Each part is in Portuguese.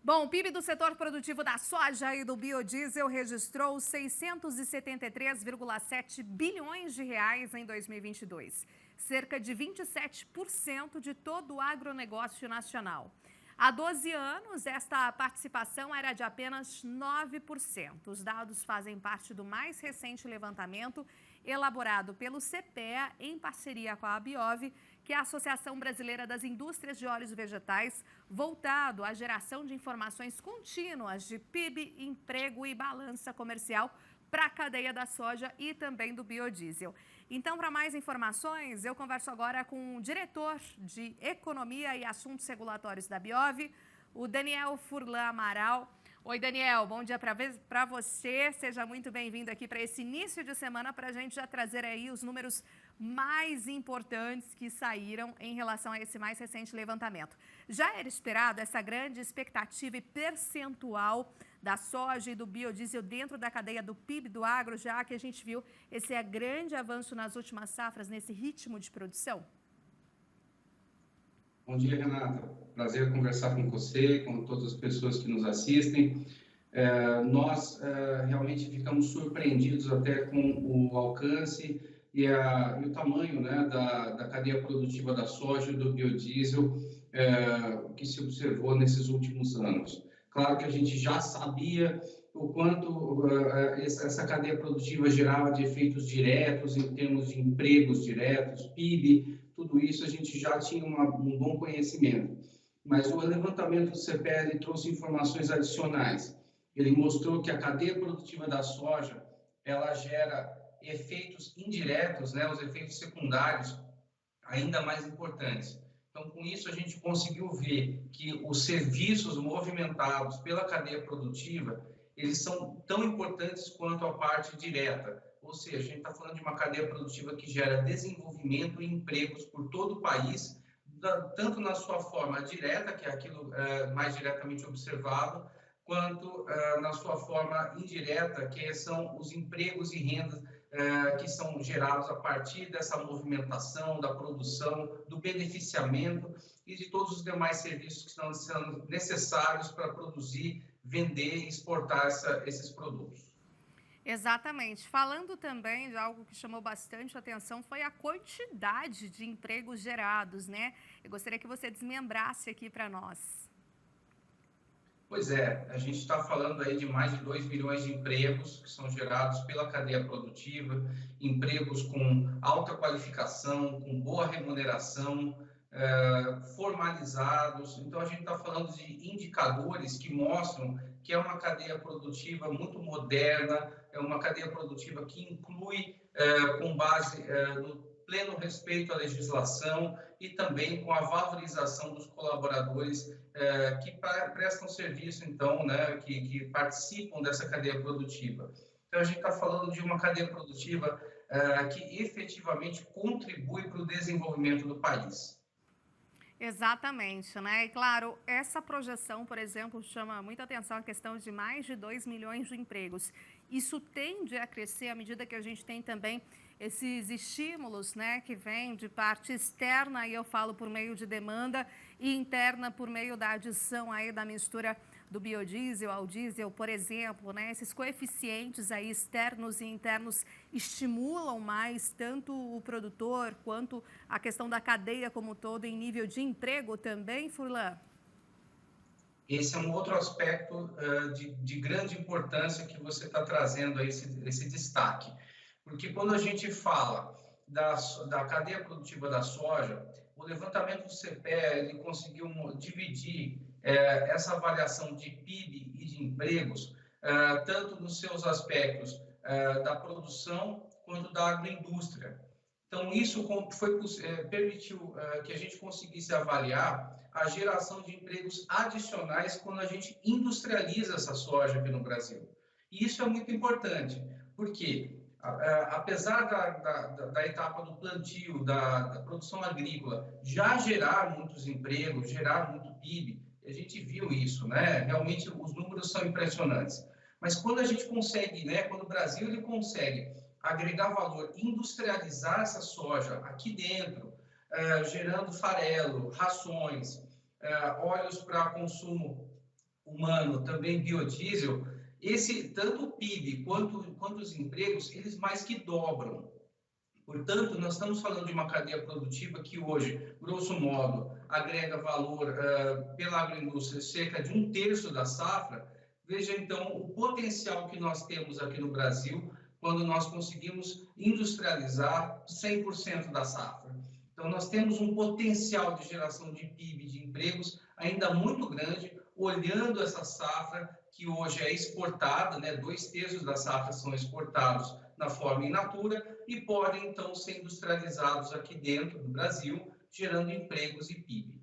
Bom, o PIB do setor produtivo da soja e do biodiesel registrou 673,7 bilhões de reais em 2022, cerca de 27% de todo o agronegócio nacional. Há 12 anos, esta participação era de apenas 9%. Os dados fazem parte do mais recente levantamento elaborado pelo CPEA em parceria com a Abiov, que é a Associação Brasileira das Indústrias de Óleos Vegetais, voltado à geração de informações contínuas de PIB, emprego e balança comercial para a cadeia da soja e também do biodiesel. Então, para mais informações, eu converso agora com o diretor de Economia e Assuntos Regulatórios da Abiov, o Daniel Furlan Amaral. Oi, Daniel, bom dia para você. Seja muito bem-vindo aqui para esse início de semana para a gente já trazer aí os números mais importantes que saíram em relação a esse mais recente levantamento. Já era esperado essa grande expectativa e percentual da soja e do biodiesel dentro da cadeia do PIB do agro, já que a gente viu esse grande avanço nas últimas safras, nesse ritmo de produção? Bom dia, Renata. Prazer conversar com você, com todas as pessoas que nos assistem. Nós realmente ficamos surpreendidos até com o alcance e o tamanho, né, da cadeia produtiva da soja e do biodiesel que se observou nesses últimos anos. Claro que a gente já sabia o quanto essa cadeia produtiva gerava de efeitos diretos em termos de empregos diretos, PIB, tudo isso a gente já tinha um bom conhecimento. Mas o levantamento do CPEA trouxe informações adicionais. Ele mostrou que a cadeia produtiva da soja, ela gera efeitos indiretos, né, os efeitos secundários ainda mais importantes. Então, com isso, a gente conseguiu ver que os serviços movimentados pela cadeia produtiva, eles são tão importantes quanto a parte direta. Ou seja, a gente está falando de uma cadeia produtiva que gera desenvolvimento e empregos por todo o país, tanto na sua forma direta, que é aquilo mais diretamente observado, quanto na sua forma indireta, que são os empregos e rendas que são gerados a partir dessa movimentação, da produção, do beneficiamento e de todos os demais serviços que estão sendo necessários para produzir, vender e exportar esses produtos. Exatamente. Falando também de algo que chamou bastante atenção, foi a quantidade de empregos gerados, né? Eu gostaria que você desmembrasse aqui para nós. Pois é, a gente está falando aí de mais de 2 milhões de empregos que são gerados pela cadeia produtiva, empregos com alta qualificação, com boa remuneração, formalizados. Então, a gente está falando de indicadores que mostram que é uma cadeia produtiva muito moderna, é uma cadeia produtiva que inclui, com base no pleno respeito à legislação e também com a valorização dos colaboradores que prestam serviço, então, né, que participam dessa cadeia produtiva. Então, a gente está falando de uma cadeia produtiva que efetivamente contribui para o desenvolvimento do país. Exatamente, né? E claro, essa projeção, por exemplo, chama muita atenção a questão de mais de 2 milhões de empregos. Isso tende a crescer à medida que a gente tem também esses estímulos, né, que vêm de parte externa, e eu falo por meio de demanda, e interna por meio da adição aí da mistura do biodiesel ao diesel, por exemplo, né? Esses coeficientes aí externos e internos estimulam mais tanto o produtor quanto a questão da cadeia como um todo em nível de emprego também, Furlan? Esse é um outro aspecto de grande importância que você está trazendo aí, esse destaque. Porque quando a gente fala da cadeia produtiva da soja, o levantamento do CPEA ele conseguiu dividir essa avaliação de PIB e de empregos, tanto nos seus aspectos da produção quanto da agroindústria. Então, isso permitiu que a gente conseguisse avaliar a geração de empregos adicionais quando a gente industrializa essa soja aqui no Brasil. E isso é muito importante, porque apesar da etapa do plantio, da produção agrícola, já gerar muitos empregos, gerar muito PIB, a gente viu isso, né? Realmente os números são impressionantes. Mas quando a gente consegue, né? Quando o Brasil ele consegue agregar valor, industrializar essa soja aqui dentro, gerando farelo, rações, óleos para consumo humano, também biodiesel, tanto o PIB quanto os empregos, eles mais que dobram. Portanto, nós estamos falando de uma cadeia produtiva que hoje, grosso modo, agrega valor pela agroindústria cerca de 1/3 da safra. Veja, então, o potencial que nós temos aqui no Brasil quando nós conseguimos industrializar 100% da safra. Então, nós temos um potencial de geração de PIB, de empregos, ainda muito grande, olhando essa safra que hoje é exportada, né? 2/3 da safra são exportados na forma in natura e podem, então, ser industrializados aqui dentro do Brasil, gerando empregos e PIB.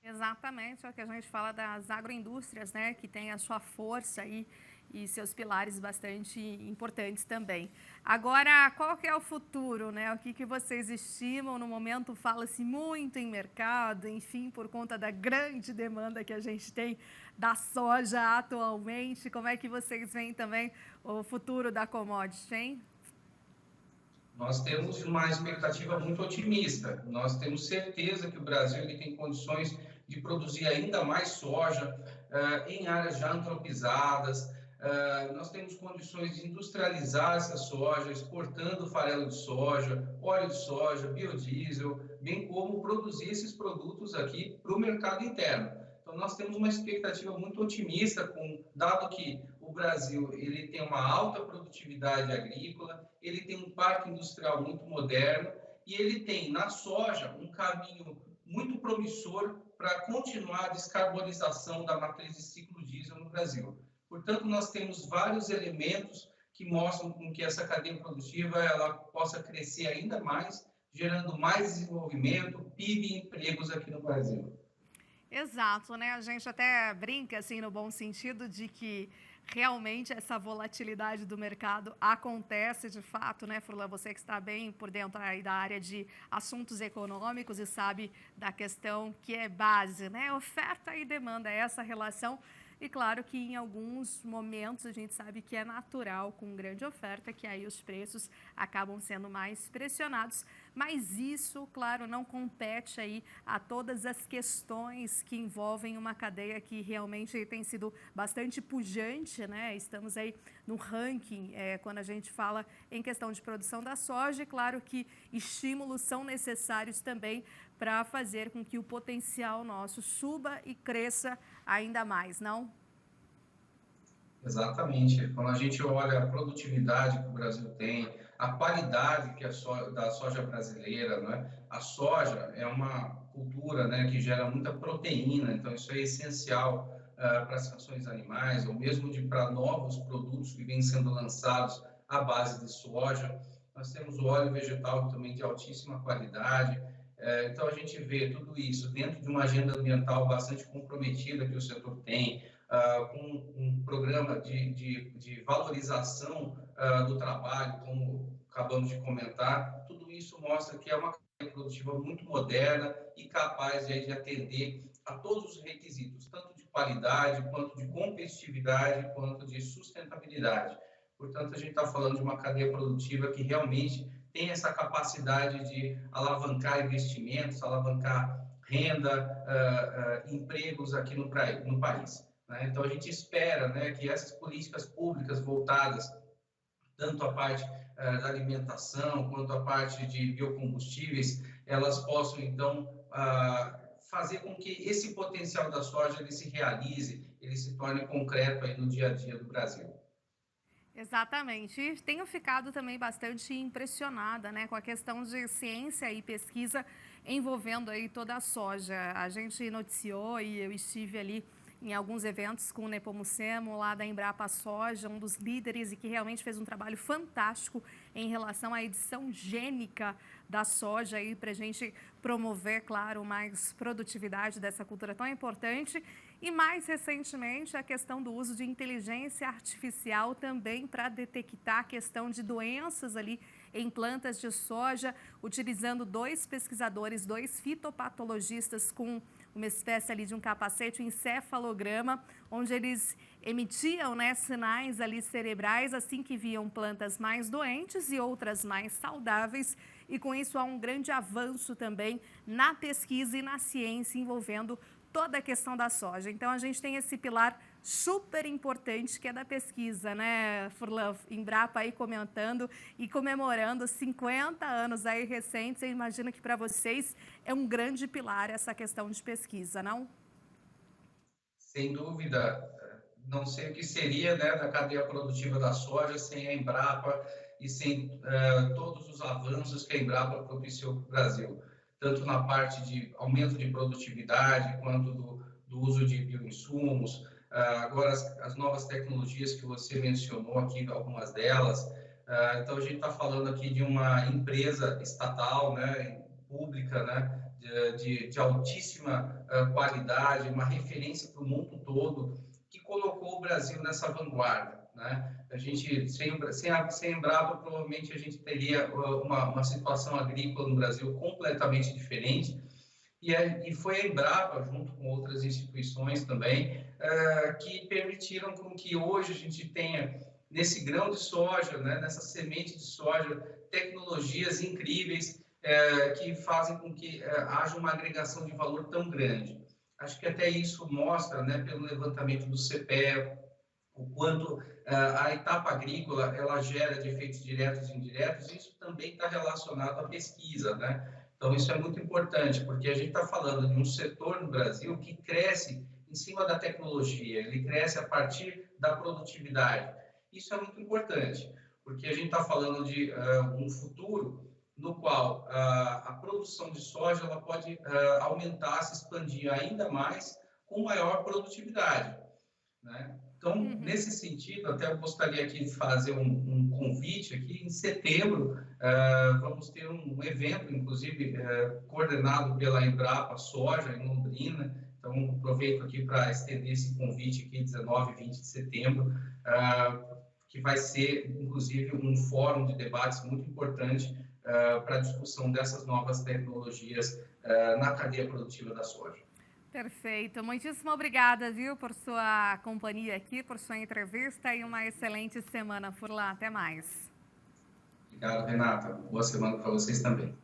Exatamente, é o que a gente fala das agroindústrias, né, que tem a sua força aí e seus pilares bastante importantes também. Agora, qual que é o futuro, né? O que vocês estimam? No momento fala-se muito em mercado, enfim, por conta da grande demanda que a gente tem da soja atualmente. Como é que vocês veem também o futuro da commodity, hein? Nós temos uma expectativa muito otimista. Nós temos certeza que o Brasil ele tem condições de produzir ainda mais soja em áreas já antropizadas. Nós temos condições de industrializar essa soja, exportando farelo de soja, óleo de soja, biodiesel, bem como produzir esses produtos aqui para o mercado interno. Então, nós temos uma expectativa muito otimista, dado que o Brasil ele tem uma alta produtividade agrícola, ele tem um parque industrial muito moderno e ele tem na soja um caminho muito promissor para continuar a descarbonização da matriz de ciclo diesel no Brasil. Portanto, nós temos vários elementos que mostram com que essa cadeia produtiva ela possa crescer ainda mais, gerando mais desenvolvimento, PIB e empregos aqui no Brasil. Exato, né? A gente até brinca, assim, no bom sentido, de que realmente essa volatilidade do mercado acontece de fato, né, Furlan? Você que está bem por dentro aí da área de assuntos econômicos e sabe da questão que é base, né? Oferta e demanda, essa relação. E claro que em alguns momentos a gente sabe que é natural, com grande oferta, que aí os preços acabam sendo mais pressionados. Mas isso, claro, não compete aí a todas as questões que envolvem uma cadeia que realmente tem sido bastante pujante, né? Estamos aí no ranking quando a gente fala em questão de produção da soja. E claro que estímulos são necessários também para fazer com que o potencial nosso suba e cresça ainda mais, não? Exatamente. Quando a gente olha a produtividade que o Brasil tem, a qualidade da soja brasileira, né? A soja é uma cultura, né, que gera muita proteína, então isso é essencial para as rações animais, ou mesmo para novos produtos que vêm sendo lançados à base de soja. Nós temos o óleo vegetal também de altíssima qualidade. Então, a gente vê tudo isso dentro de uma agenda ambiental bastante comprometida que o setor tem, com um programa de valorização do trabalho, como acabamos de comentar. Tudo isso mostra que é uma cadeia produtiva muito moderna e capaz de atender a todos os requisitos, tanto de qualidade, quanto de competitividade, quanto de sustentabilidade. Portanto, a gente está falando de uma cadeia produtiva que realmente tem essa capacidade de alavancar investimentos, alavancar renda, empregos aqui no país. Né? Então, a gente espera, né, que essas políticas públicas voltadas tanto à parte da alimentação quanto à parte de biocombustíveis, elas possam, então, fazer com que esse potencial da soja ele se realize, ele se torne concreto aí no dia a dia do Brasil. Exatamente. E tenho ficado também bastante impressionada, né, com a questão de ciência e pesquisa envolvendo aí toda a soja. A gente noticiou e eu estive ali em alguns eventos com o Nepomucemo, lá da Embrapa Soja, um dos líderes e que realmente fez um trabalho fantástico em relação à edição gênica da soja aí para a gente promover, claro, mais produtividade dessa cultura tão importante. E mais recentemente a questão do uso de inteligência artificial também para detectar a questão de doenças ali em plantas de soja, utilizando 2 pesquisadores, 2 fitopatologistas com uma espécie ali de um capacete, um encefalograma, onde eles emitiam, né, sinais ali cerebrais assim que viam plantas mais doentes e outras mais saudáveis. E com isso há um grande avanço também na pesquisa e na ciência envolvendo toda a questão da soja. Então, a gente tem esse pilar super importante que é da pesquisa, né, Furlan? Embrapa aí comentando e comemorando 50 anos aí recentes. Eu imagino que para vocês é um grande pilar essa questão de pesquisa, não? Sem dúvida, não sei o que seria, né, da cadeia produtiva da soja sem a Embrapa e sem todos os avanços que a Embrapa propiciou para o Brasil, tanto na parte de aumento de produtividade, quanto do uso de bioinsumos, agora as novas tecnologias que você mencionou aqui, algumas delas. Então, a gente está falando aqui de uma empresa estatal, né, pública, né, de altíssima qualidade, uma referência para o mundo todo, que colocou o Brasil nessa vanguarda, né? A gente, sem Embrapa, provavelmente a gente teria uma situação agrícola no Brasil completamente diferente, e foi a Embrapa, junto com outras instituições também, que permitiram com que hoje a gente tenha, nesse grão de soja, né, nessa semente de soja, tecnologias incríveis que fazem com que haja uma agregação de valor tão grande. Acho que até isso mostra, né, pelo levantamento do CPE, o quanto a etapa agrícola ela gera de efeitos diretos e indiretos, e isso também está relacionado à pesquisa, né? Então, isso é muito importante, porque a gente está falando de um setor no Brasil que cresce em cima da tecnologia, ele cresce a partir da produtividade. Isso é muito importante, porque a gente está falando de um futuro no qual a produção de soja ela pode aumentar, se expandir ainda mais com maior produtividade, né? Então, nesse sentido, até eu gostaria aqui de fazer um convite aqui. Em setembro, vamos ter um evento, inclusive, coordenado pela Embrapa Soja, em Londrina. Então, aproveito aqui para estender esse convite aqui, 19 e 20 de setembro, que vai ser, inclusive, um fórum de debates muito importante para a discussão dessas novas tecnologias na cadeia produtiva da soja. Perfeito. Muitíssimo obrigada, viu, por sua companhia aqui, por sua entrevista e uma excelente semana, Furlan. Até mais. Obrigado, Renata. Boa semana para vocês também.